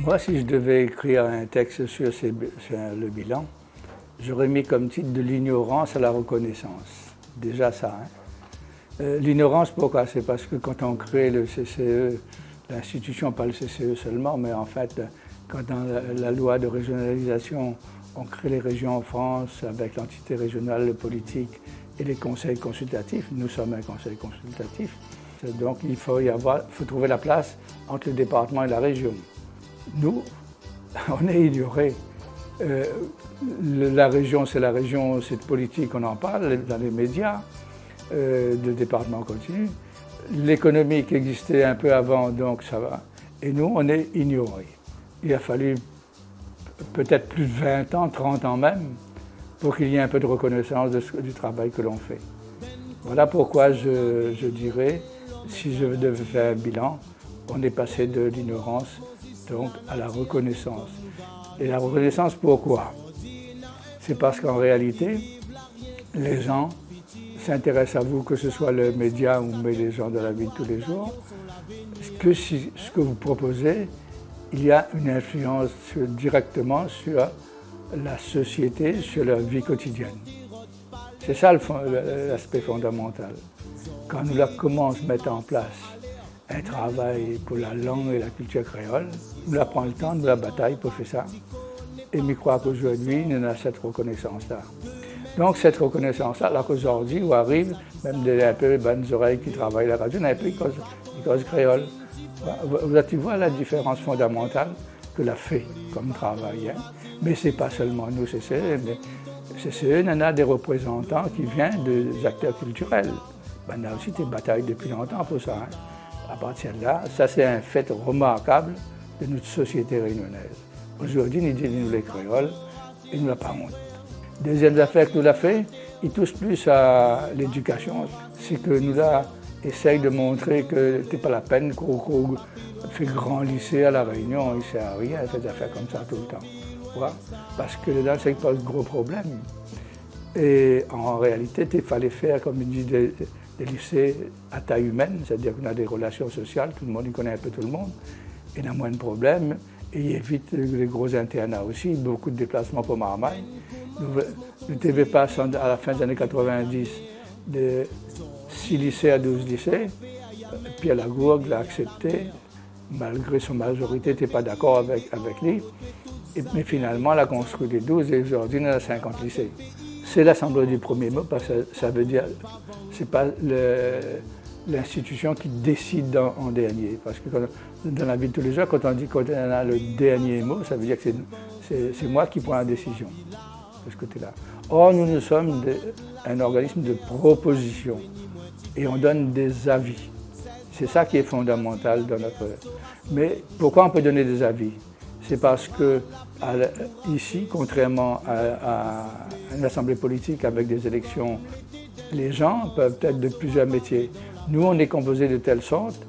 Moi, si je devais écrire un texte sur le bilan, j'aurais mis comme titre de l'ignorance à la reconnaissance. Déjà ça. L'ignorance, pourquoi? C'est parce que quand on crée le CCE, l'institution, pas le CCE seulement, mais en fait, quand dans la loi de régionalisation, on crée les régions en France avec l'entité régionale politique et les conseils consultatifs, nous sommes un conseil consultatif, donc il faut trouver la place entre le département et la région. Nous, on est ignorés. La région, c'est politique, on en parle dans les médias, le département continue. L'économie qui existait un peu avant, donc ça va. Et nous, on est ignorés. Il a fallu peut-être plus de 20 ans, 30 ans même, pour qu'il y ait un peu de reconnaissance du travail que l'on fait. Voilà pourquoi je dirais, si je devais faire un bilan, on est passé de l'ignorance donc à la reconnaissance. Et la reconnaissance, pourquoi? C'est parce qu'en réalité, les gens s'intéressent à vous, que ce soit le média ou les gens de la vie de tous les jours, que si ce que vous proposez, il y a une influence directement sur la société, sur leur vie quotidienne. C'est ça l'aspect fondamental. Quand nous commençons à mettre en place un travail pour la langue et la culture créole, nous prenons le temps, nous la bataille pour faire ça. Et je crois qu'aujourd'hui, nous avons cette reconnaissance-là. Donc cette reconnaissance-là, alors qu'aujourd'hui, où arrive même un peu bonnes oreilles qui travaillent à la radio, un peu ils causent créole. Tu vois la différence fondamentale que l'a fait comme travail. Mais ce n'est pas seulement nous, CCE, mais CCE, il y en a des représentants qui viennent des acteurs culturels. On a aussi des batailles depuis longtemps pour ça. À partir de là, ça c'est un fait remarquable de notre société réunionnaise. Aujourd'hui, nous disons les créoles et nous n'avons pas honte. Deuxième affaire que nous avons fait, il touche plus à l'éducation. C'est que nous essayons de montrer que ce n'est pas la peine qu'on fait grand lycée à La Réunion, il ne sert à rien, fait des affaires comme ça tout le temps. Voilà. Parce que là, ça pose gros problème. Et en réalité, il fallait faire, comme il dit, des lycées à taille humaine, c'est-à-dire qu'on a des relations sociales, tout le monde y connaît un peu tout le monde, et il y a moins de problèmes, et il évite les gros internats aussi, beaucoup de déplacements pour Marmaille. Le TV passe à la fin des années 90 de 6 lycées à 12 lycées. Pierre Lagourgue l'a accepté, malgré son majorité, n'était pas d'accord avec lui. Mais finalement, elle a construit les 12 et aujourd'hui, il y en a 50 lycées. C'est l'assemblée du premier mot parce que ça veut dire que ce n'est pas l'institution qui décide en dernier. Parce que dans la vie de tous les jours, quand on dit qu'on a le dernier mot, ça veut dire que c'est moi qui prends la décision de ce côté-là. Or, nous sommes un organisme de proposition et on donne des avis. C'est ça qui est fondamental dans notre... Mais pourquoi on peut donner des avis? C'est parce que ici, contrairement à une assemblée politique avec des élections, les gens peuvent être de plusieurs métiers. Nous, on est composé de telle sorte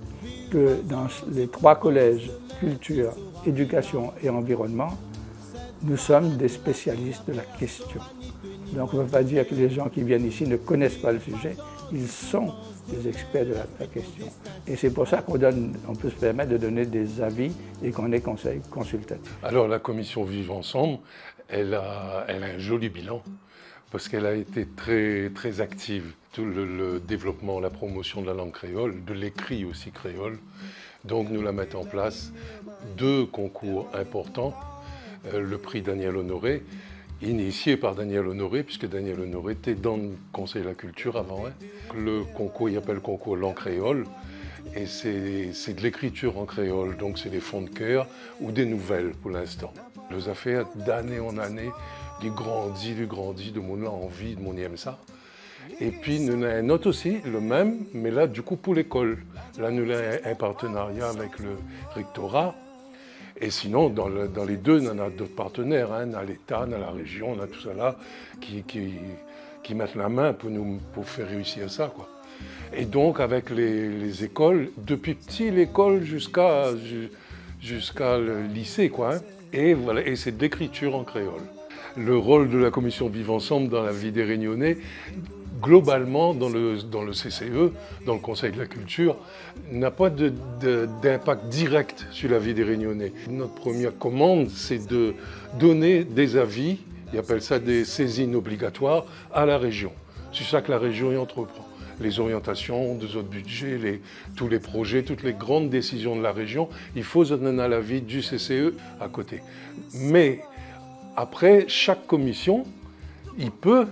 que dans les 3 collèges, culture, éducation et environnement, nous sommes des spécialistes de la question. Donc on ne peut pas dire que les gens qui viennent ici ne connaissent pas le sujet, ils sont des experts de la question. Et c'est pour ça qu'on peut se permettre de donner des avis et qu'on est conseil consultatif. Alors la commission Vivre Ensemble, elle a un joli bilan parce qu'elle a été très, très active. Tout le développement, la promotion de la langue créole, de l'écrit aussi créole. Donc nous la mettons en place 2 concours importants. Le prix Daniel Honoré, initié par Daniel Honoré, puisque Daniel Honoré était dans le Conseil de la Culture avant. Le concours, il appelle le concours Langue créole, et c'est de l'écriture en créole, donc c'est des fonds de cœur ou des nouvelles pour l'instant. Les affaires d'année en année, du grandit, de monde a envie, de monde aime ça. Et puis nous avons un autre aussi, le même, mais là du coup pour l'école. Là nous avons un partenariat avec le rectorat. Et sinon, dans les 2, on a d'autres partenaires, on a l'État, on a la région, on a tout ça là, qui mettent la main pour faire réussir ça, quoi. Et donc, avec les écoles, depuis petit, l'école jusqu'à le lycée, quoi. Et voilà, et c'est de l'écriture en créole. Le rôle de la commission Vivre Ensemble dans la vie des Réunionnais, globalement, dans le CCE, dans le Conseil de la Culture, n'a pas d'impact direct sur la vie des Réunionnais. Notre première commande, c'est de donner des avis, ils appellent ça des saisines obligatoires, à la région. C'est ça que la région y entreprend. Les orientations des autres budgets, tous les projets, toutes les grandes décisions de la région, il faut donner l'avis du CCE à côté. Mais après, chaque commission, il peut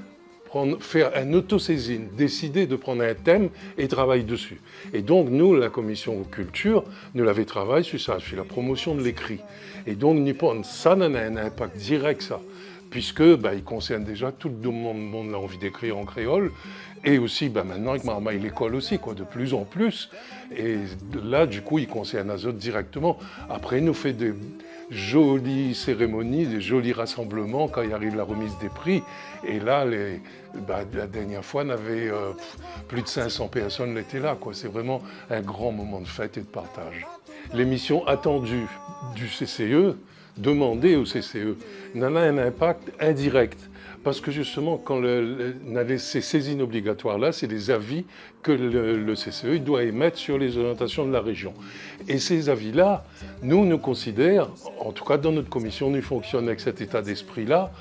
faire une autosaisine, décider de prendre un thème et travailler dessus. Et donc, nous, la commission culture, nous l'avons travaillé sur ça, sur la promotion de l'écrit. Et donc, ça a un impact direct, ça, puisque il concerne déjà tout le monde a envie d'écrire en créole, et aussi maintenant avec Marmaille l'école aussi, de plus en plus. Et là, du coup, il concerne Azot directement. Après, il nous fait des jolies cérémonies, des jolis rassemblements quand il arrive la remise des prix. Et là, la dernière fois, on avait plus de 500 personnes étaient là. C'est vraiment un grand moment de fête et de partage. L'émission attendue du CCE, demandée au CCE, n'en a un impact indirect. Parce que justement, quand on a ces saisines obligatoires-là, c'est des avis que le CCE doit émettre sur les orientations de la région. Et ces avis-là, nous considérons, en tout cas dans notre commission, nous fonctionnons avec cet état d'esprit-là,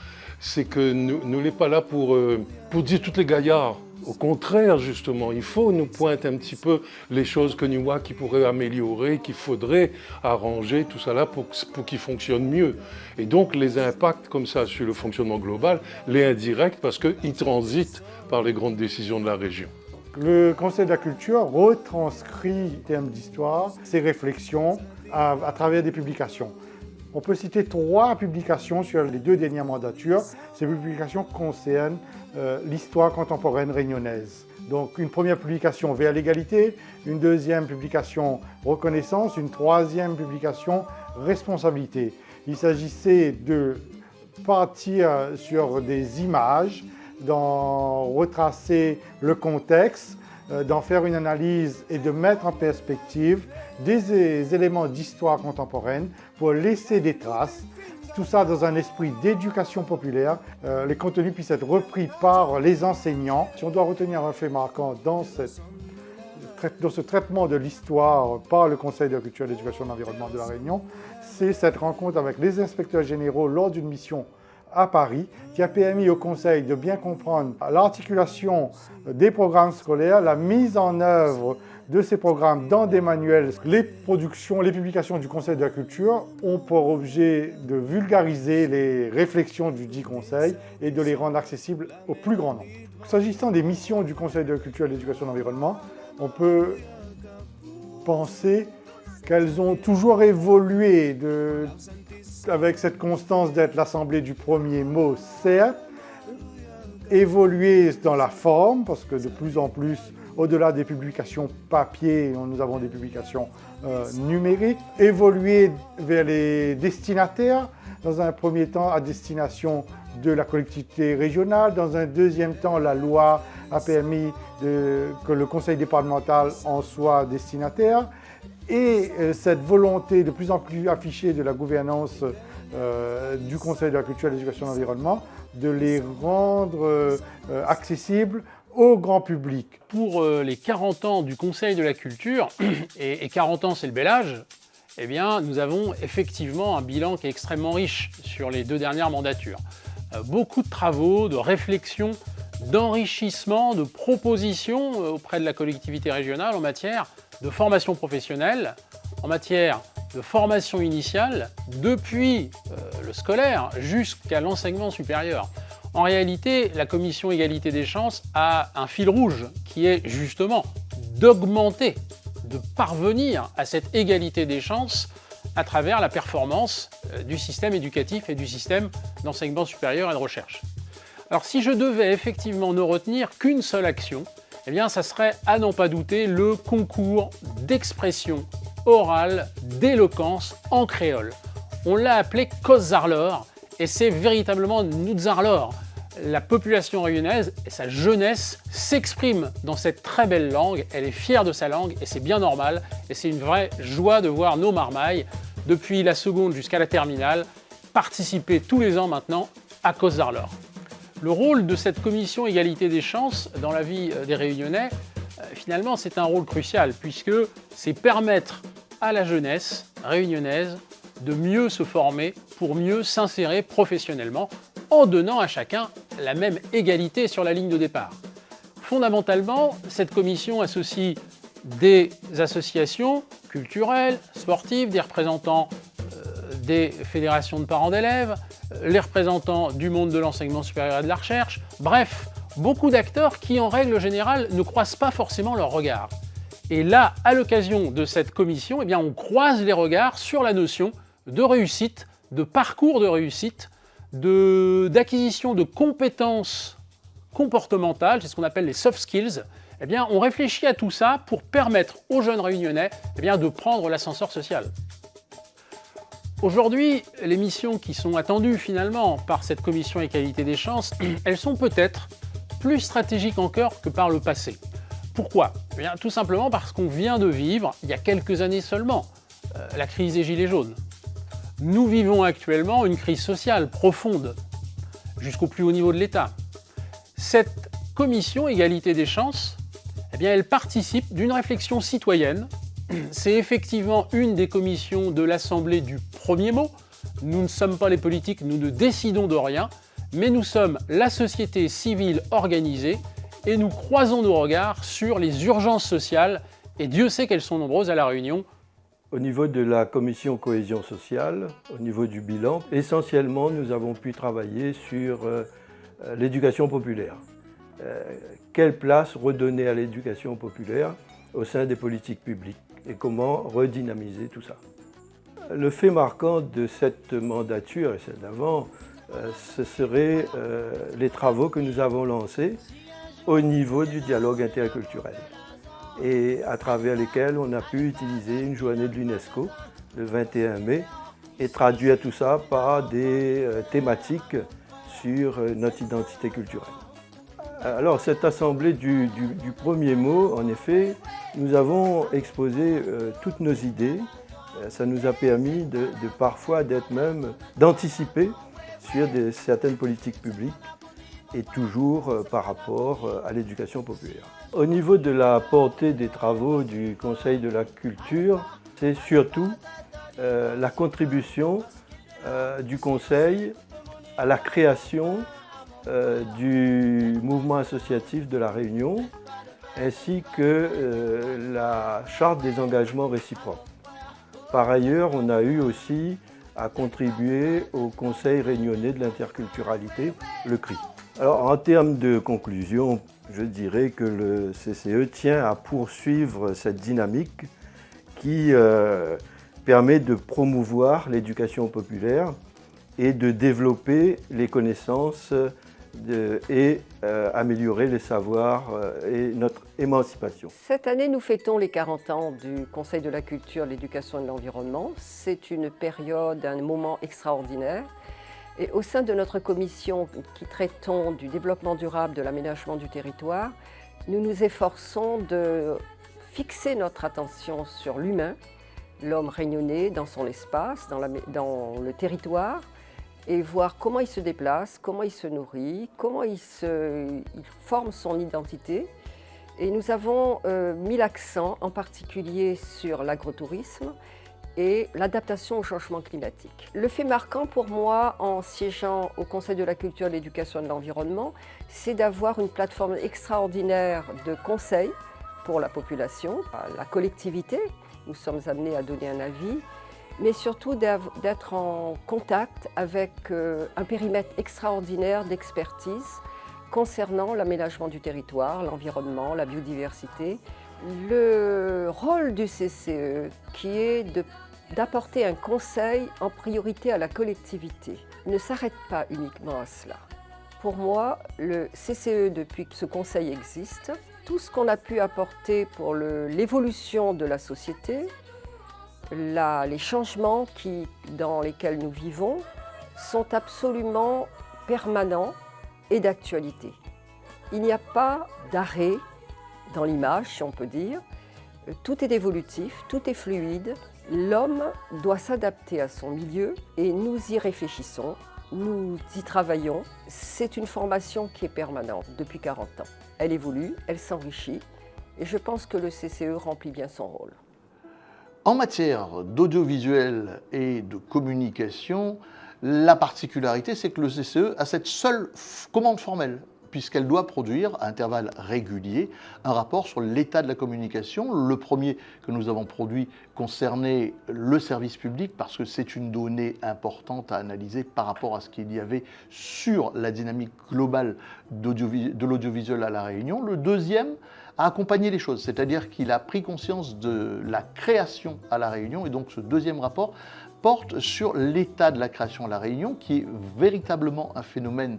c'est que nous ne sommes pas là pour dire toutes les gaillards. Au contraire, justement, il faut nous pointer un petit peu les choses que nous voyons qui pourraient améliorer, qu'il faudrait arranger, tout ça là, pour qu'il fonctionne mieux. Et donc, les impacts comme ça sur le fonctionnement global, les indirects, parce qu'ils transitent par les grandes décisions de la région. Le Conseil de la Culture retranscrit en termes d'histoire ses réflexions à travers des publications. On peut citer 3 publications sur les 2 dernières mandatures. Ces publications concernent l'histoire contemporaine réunionnaise. Donc une première publication vers l'égalité, une deuxième publication reconnaissance, une troisième publication responsabilité. Il s'agissait de partir sur des images, d'en retracer le contexte, d'en faire une analyse et de mettre en perspective des éléments d'histoire contemporaine pour laisser des traces, tout ça dans un esprit d'éducation populaire. Les contenus puissent être repris par les enseignants. Si on doit retenir un fait marquant dans ce traitement de l'histoire par le Conseil de la Culture et de l'Éducation et de l'Environnement de la Réunion, c'est cette rencontre avec les inspecteurs généraux lors d'une mission à Paris, qui a permis au Conseil de bien comprendre l'articulation des programmes scolaires, la mise en œuvre de ces programmes dans des manuels. Les publications du Conseil de la Culture ont pour objet de vulgariser les réflexions du dit Conseil et de les rendre accessibles au plus grand nombre. S'agissant des missions du Conseil de la Culture et de l'Éducation et de l'Environnement, on peut penser qu'elles ont toujours évolué avec cette constance d'être l'assemblée du premier mot, certes, évoluer dans la forme, parce que de plus en plus, au-delà des publications papier, nous avons des publications numériques, évoluer vers les destinataires, dans un premier temps à destination de la collectivité régionale, dans un deuxième temps, la loi a permis que le conseil départemental en soit destinataire, et cette volonté de plus en plus affichée de la gouvernance du Conseil de la Culture et de l'Éducation et de l'Environnement, de les rendre accessibles au grand public. Pour les 40 ans du Conseil de la Culture, et 40 ans c'est le bel âge, eh bien, nous avons effectivement un bilan qui est extrêmement riche sur les 2 dernières mandatures. Beaucoup de travaux, de réflexions, d'enrichissement, de propositions auprès de la collectivité régionale en matière de formation professionnelle, en matière de formation initiale, depuis le scolaire jusqu'à l'enseignement supérieur. En réalité, la Commission Égalité des chances a un fil rouge qui est justement d'augmenter, de parvenir à cette égalité des chances à travers la performance du système éducatif et du système d'enseignement supérieur et de recherche. Alors si je devais effectivement ne retenir qu'une seule action, eh bien ça serait à n'en pas douter le concours d'expression orale, d'éloquence en créole. On l'a appelé Kozarlor et c'est véritablement Nutzarlor. La population réunionnaise et sa jeunesse s'expriment dans cette très belle langue, elle est fière de sa langue et c'est bien normal et c'est une vraie joie de voir nos marmailles, depuis la seconde jusqu'à la terminale, participer tous les ans maintenant à Kozarlor. Le rôle de cette commission égalité des chances dans la vie des Réunionnais, finalement, c'est un rôle crucial puisque c'est permettre à la jeunesse réunionnaise de mieux se former pour mieux s'insérer professionnellement en donnant à chacun la même égalité sur la ligne de départ. Fondamentalement, cette commission associe des associations culturelles, sportives, des représentants des fédérations de parents d'élèves, les représentants du monde de l'enseignement supérieur et de la recherche, bref, beaucoup d'acteurs qui, en règle générale, ne croisent pas forcément leurs regards. Et là, à l'occasion de cette commission, eh bien, on croise les regards sur la notion de réussite, de parcours de réussite, d'acquisition de compétences comportementales, c'est ce qu'on appelle les soft skills. Eh bien, on réfléchit à tout ça pour permettre aux jeunes réunionnais eh bien, de prendre l'ascenseur social. Aujourd'hui, les missions qui sont attendues finalement par cette commission égalité des chances, elles sont peut-être plus stratégiques encore que par le passé. Pourquoi ? Eh bien, tout simplement parce qu'on vient de vivre, il y a quelques années seulement, la crise des Gilets jaunes. Nous vivons actuellement une crise sociale profonde, jusqu'au plus haut niveau de l'État. Cette commission égalité des chances, eh bien, elle participe d'une réflexion citoyenne. C'est effectivement une des commissions de l'Assemblée du premier mot. Nous ne sommes pas les politiques, nous ne décidons de rien, mais nous sommes la société civile organisée et nous croisons nos regards sur les urgences sociales, et Dieu sait qu'elles sont nombreuses à La Réunion. Au niveau de la commission cohésion sociale, au niveau du bilan, essentiellement nous avons pu travailler sur l'éducation populaire. Quelle place redonner à l'éducation populaire au sein des politiques publiques et comment redynamiser tout ça. Le fait marquant de cette mandature et celle d'avant, ce serait les travaux que nous avons lancés au niveau du dialogue interculturel et à travers lesquels on a pu utiliser une journée de l'UNESCO le 21 mai et traduire tout ça par des thématiques sur notre identité culturelle. Alors cette assemblée du premier mot, en effet, nous avons exposé toutes nos idées. Ça nous a permis parfois d'anticiper sur certaines politiques publiques et toujours par rapport à l'éducation populaire. Au niveau de la portée des travaux du Conseil de la culture, c'est surtout la contribution du Conseil à la création du mouvement associatif de La Réunion, ainsi que la charte des engagements réciproques. Par ailleurs, on a eu aussi à contribuer au Conseil réunionnais de l'interculturalité, le CRI. Alors, en termes de conclusion, je dirais que le CCE tient à poursuivre cette dynamique qui permet de promouvoir l'éducation populaire et de développer les connaissances et améliorer les savoirs et notre émancipation. Cette année, nous fêtons les 40 ans du Conseil de la culture, l'éducation et de l'environnement. C'est une période, un moment extraordinaire. Et au sein de notre commission qui traitons du développement durable, de l'aménagement du territoire, nous nous efforçons de fixer notre attention sur l'humain, l'homme réunionnais dans son espace, dans le territoire, et voir comment il se déplace, comment il se nourrit, comment il forme son identité. Et nous avons mis l'accent en particulier sur l'agrotourisme et l'adaptation au changement climatique. Le fait marquant pour moi, en siégeant au Conseil de la culture, l'éducation et de l'environnement, c'est d'avoir une plateforme extraordinaire de conseils pour la population, la collectivité. Nous sommes amenés à donner un avis, mais surtout d'être en contact avec un périmètre extraordinaire d'expertise concernant l'aménagement du territoire, l'environnement, la biodiversité. Le rôle du CCE, qui est d'apporter un conseil en priorité à la collectivité, ne s'arrête pas uniquement à cela. Pour moi, le CCE, depuis que ce conseil existe, tout ce qu'on a pu apporter pour l'évolution de la société, les changements dans lesquels nous vivons sont absolument permanents et d'actualité. Il n'y a pas d'arrêt dans l'image, si on peut dire. Tout est évolutif, tout est fluide. L'homme doit s'adapter à son milieu et nous y réfléchissons Nous y travaillons. C'est une formation qui est permanente depuis 40 ans. Elle évolue, elle s'enrichit et je pense que le CCE remplit bien son rôle. En matière d'audiovisuel et de communication, la particularité, c'est que le CCE a cette seule commande formelle, puisqu'elle doit produire à intervalles réguliers un rapport sur l'état de la communication. Le premier que nous avons produit concernait le service public, parce que c'est une donnée importante à analyser par rapport à ce qu'il y avait sur la dynamique globale de l'audiovisuel à La Réunion. Le deuxième a accompagné les choses, c'est-à-dire qu'il a pris conscience de la création à La Réunion, et donc ce deuxième rapport porte sur l'état de la création à La Réunion, qui est véritablement un phénomène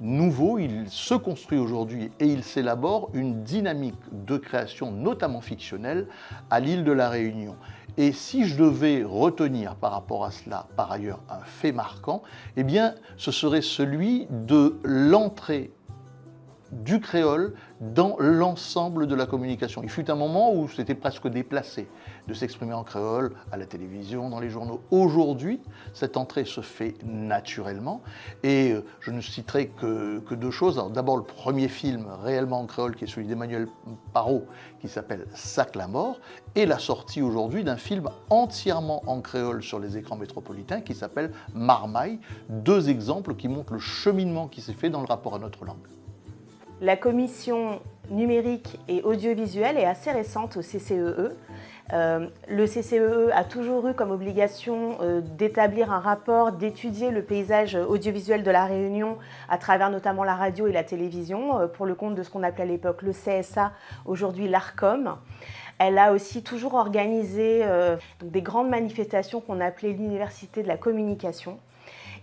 nouveau. Il se construit aujourd'hui et il s'élabore une dynamique de création, notamment fictionnelle, à l'île de La Réunion. Et si je devais retenir par rapport à cela, par ailleurs, un fait marquant, eh bien, ce serait celui de l'entrée du créole dans l'ensemble de la communication. Il fut un moment où c'était presque déplacé de s'exprimer en créole à la télévision, dans les journaux. Aujourd'hui, cette entrée se fait naturellement et je ne citerai que deux choses. Alors, d'abord, le premier film réellement en créole qui est celui d'Emmanuel Parot qui s'appelle Sac la mort, et la sortie aujourd'hui d'un film entièrement en créole sur les écrans métropolitains qui s'appelle Marmaille. Deux exemples qui montrent le cheminement qui s'est fait dans le rapport à notre langue. La commission numérique et audiovisuelle est assez récente au CCEE. Le CCEE a toujours eu comme obligation d'établir un rapport, d'étudier le paysage audiovisuel de La Réunion à travers notamment la radio et la télévision, pour le compte de ce qu'on appelait à l'époque le CSA, aujourd'hui l'ARCOM. Elle a aussi toujours organisé des grandes manifestations qu'on appelait l'Université de la communication.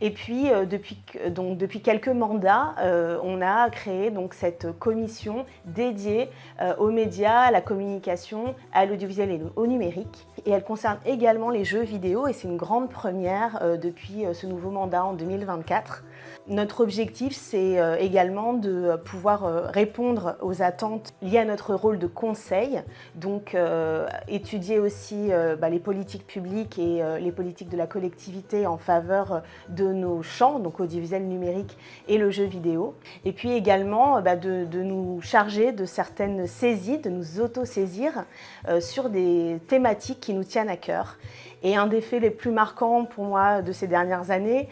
Et puis, depuis quelques mandats, on a créé donc, cette commission dédiée aux médias, à la communication, à l'audiovisuel et au numérique. Et elle concerne également les jeux vidéo, et c'est une grande première depuis ce nouveau mandat en 2024. Notre objectif, c'est également de pouvoir répondre aux attentes liées à notre rôle de conseil, donc étudier aussi les politiques publiques et les politiques de la collectivité en faveur de nos champs, donc audiovisuel, numérique et le jeu vidéo. Et puis également de nous charger de certaines saisies, de nous auto-saisir sur des thématiques qui nous tiennent à cœur. Et un des faits les plus marquants pour moi de ces dernières années,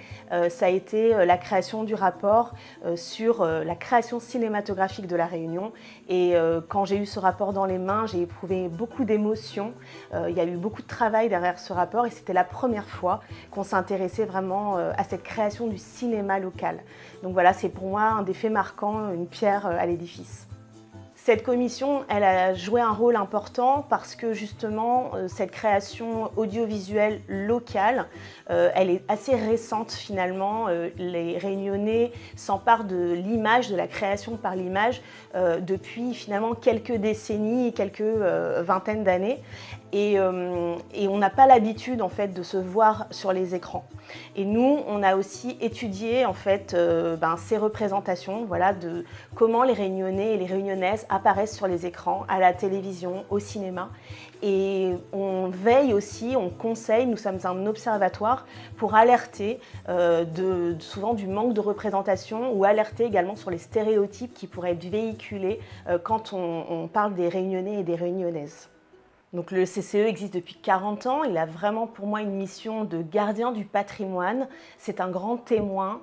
ça a été la création du rapport sur la création cinématographique de La Réunion. Et quand j'ai eu ce rapport dans les mains, j'ai éprouvé beaucoup d'émotions. Il y a eu beaucoup de travail derrière ce rapport et c'était la première fois qu'on s'intéressait vraiment à cette création du cinéma local. Donc voilà, c'est pour moi un des faits marquants, une pierre à l'édifice. Cette commission, elle a joué un rôle important parce que justement, cette création audiovisuelle locale, elle est assez récente finalement. Les Réunionnais s'emparent de l'image, de la création par l'image, depuis finalement quelques décennies, quelques vingtaines d'années. Et on n'a pas l'habitude en fait de se voir sur les écrans. Et nous, on a aussi étudié en fait ces représentations, voilà, de comment les Réunionnais et les Réunionnaises apparaissent sur les écrans, à la télévision, au cinéma. Et on veille aussi, on conseille, nous sommes un observatoire pour alerter souvent du manque de représentation ou alerter également sur les stéréotypes qui pourraient être véhiculés quand on parle des Réunionnais et des Réunionnaises. Donc le CCE existe depuis 40 ans, il a vraiment pour moi une mission de gardien du patrimoine, c'est un grand témoin,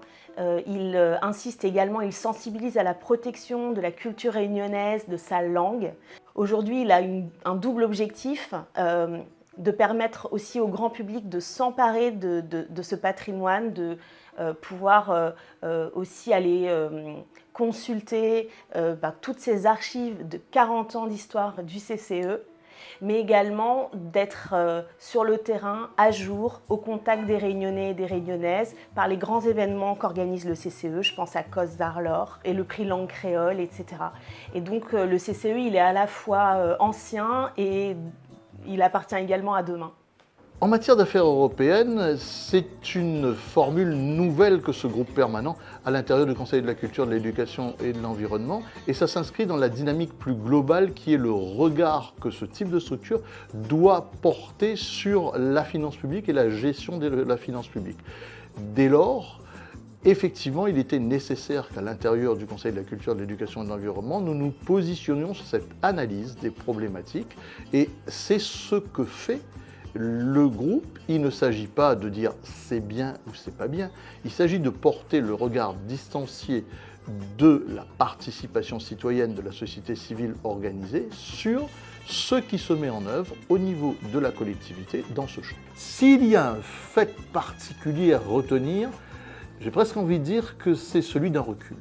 il insiste également, il sensibilise à la protection de la culture réunionnaise, de sa langue. Aujourd'hui il a un double objectif, de permettre aussi au grand public de s'emparer de ce patrimoine, de pouvoir aussi aller consulter toutes ces archives de 40 ans d'histoire du CCE, mais également d'être sur le terrain, à jour, au contact des Réunionnais et des Réunionnaises, par les grands événements qu'organise le CCE, je pense à Cos d'Arlor et le prix Langue Créole, etc. Et donc le CCE, il est à la fois ancien et il appartient également à demain. En matière d'affaires européennes, c'est une formule nouvelle que ce groupe permanent à l'intérieur du Conseil de la culture, de l'éducation et de l'environnement, et ça s'inscrit dans la dynamique plus globale qui est le regard que ce type de structure doit porter sur la finance publique et la gestion de la finance publique. Dès lors, effectivement, il était nécessaire qu'à l'intérieur du Conseil de la culture, de l'éducation et de l'environnement, nous nous positionnions sur cette analyse des problématiques. Et c'est ce que fait le groupe. Il ne s'agit pas de dire c'est bien ou c'est pas bien. Il s'agit de porter le regard distancié de la participation citoyenne de la société civile organisée sur ce qui se met en œuvre au niveau de la collectivité dans ce champ. S'il y a un fait particulier à retenir, j'ai presque envie de dire que c'est celui d'un recul.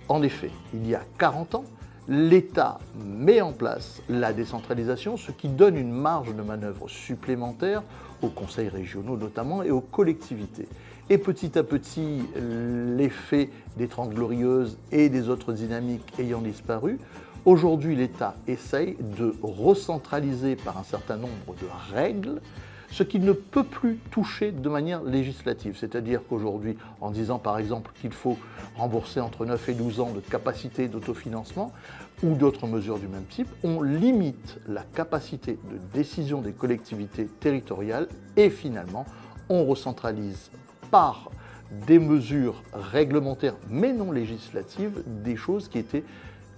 En effet, il y a 40 ans, l'État met en place la décentralisation, ce qui donne une marge de manœuvre supplémentaire aux conseils régionaux notamment et aux collectivités. Et petit à petit, l'effet des Trente Glorieuses et des autres dynamiques ayant disparu, aujourd'hui l'État essaye de recentraliser par un certain nombre de règles ce qu'il ne peut plus toucher de manière législative. C'est-à-dire qu'aujourd'hui, en disant par exemple qu'il faut rembourser entre 9 et 12 ans de capacité d'autofinancement ou d'autres mesures du même type, on limite la capacité de décision des collectivités territoriales et finalement, on recentralise par des mesures réglementaires mais non législatives des choses qui étaient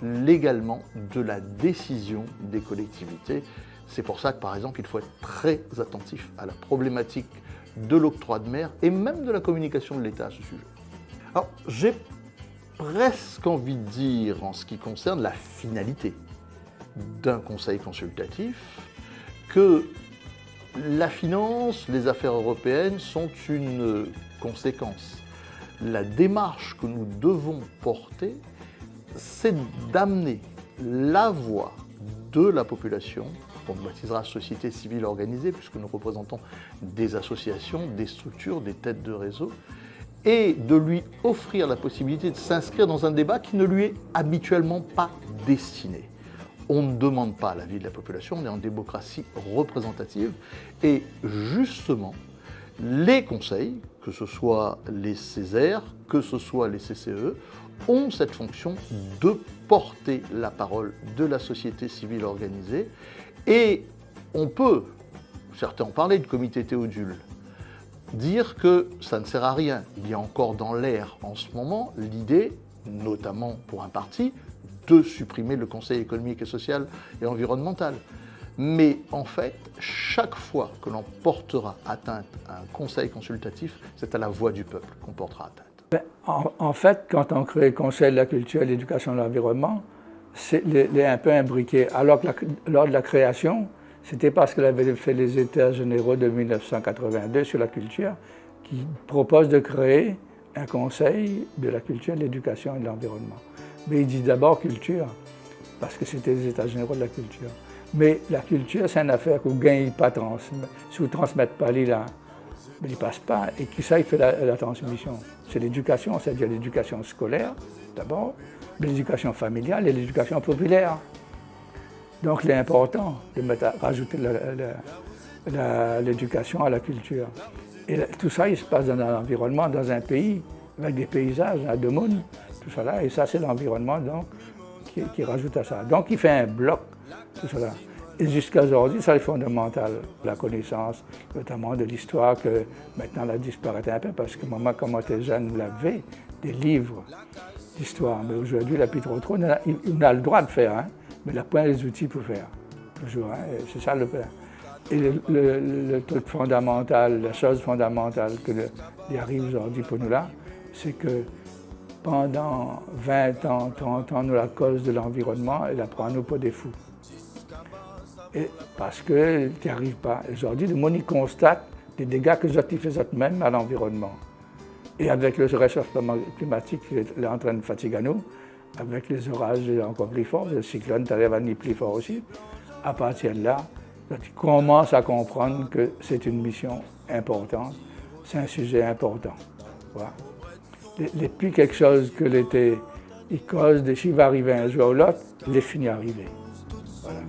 légalement de la décision des collectivités. C'est pour ça que, par exemple, il faut être très attentif à la problématique de l'octroi de mer et même de la communication de l'État à ce sujet. Alors, j'ai presque envie de dire, en ce qui concerne la finalité d'un conseil consultatif, que la finance, les affaires européennes sont une conséquence. La démarche que nous devons porter, c'est d'amener la voix de la population, qu'on baptisera société civile organisée, puisque nous représentons des associations, des structures, des têtes de réseau, et de lui offrir la possibilité de s'inscrire dans un débat qui ne lui est habituellement pas destiné. On ne demande pas l'avis de la population, on est en démocratie représentative, et justement, les conseils, que ce soit les Césaires, que ce soit les CCE, ont cette fonction de porter la parole de la société civile organisée. Et on peut, certains ont parlé de comité Théodule, dire que ça ne sert à rien. Il y a encore dans l'air en ce moment l'idée, notamment pour un parti, de supprimer le Conseil économique et social et environnemental. Mais en fait, chaque fois que l'on portera atteinte à un conseil consultatif, c'est à la voix du peuple qu'on portera atteinte. En fait, quand on crée le Conseil de la culture, de l'éducation et de l'environnement, c'est un peu imbriqué. Alors que lors de la création, c'était parce qu'elle avait fait les États généraux de 1982 sur la culture, qui propose de créer un Conseil de la culture, de l'éducation et de l'environnement. Mais il dit d'abord culture, parce que c'était les États généraux de la culture. Mais la culture, c'est une affaire que vous ne gagnez pas, si vous ne transmettez pas l'ILA, mais il ne passe pas. Et qui ça, il fait la transmission? C'est l'éducation, c'est-à-dire l'éducation scolaire, d'abord, mais l'éducation familiale et l'éducation populaire. Donc, il est important de rajouter l'éducation à la culture. Et tout ça, il se passe dans un environnement, dans un pays, avec des paysages, un domaine, tout ça là. Et ça, c'est l'environnement, donc, qui rajoute à ça. Donc, il fait un bloc, tout ça là. Et jusqu'à aujourd'hui, ça est fondamental, la connaissance, notamment de l'histoire, que maintenant elle a disparu un peu, parce que maman, quand on était jeune, on avait des livres d'histoire. Mais aujourd'hui, il n'a plus trop. On a le droit de faire, hein, mais il n'a pas les outils pour faire. Toujours, hein, c'est ça le faire. Et le truc fondamental, la chose fondamentale qui arrive aujourd'hui pour nous là, c'est que pendant 20 ans, 30 ans, nous, la cause de l'environnement, elle apprend nous pas des fous. Et parce que tu n'y arrives pas. Aujourd'hui, le monde constate des dégâts que ils font eux-mêmes à l'environnement. Et avec le réchauffement climatique qui est en train de fatiguer nous, avec les orages encore plus forts, le cyclone arrive à être plus fort aussi, à partir de là, tu commences à comprendre que c'est une mission importante, c'est un sujet important. Voilà. Et puis quelque chose que l'été, il cause des chiffres arriver un jour ou l'autre, les finit arriver. Voilà.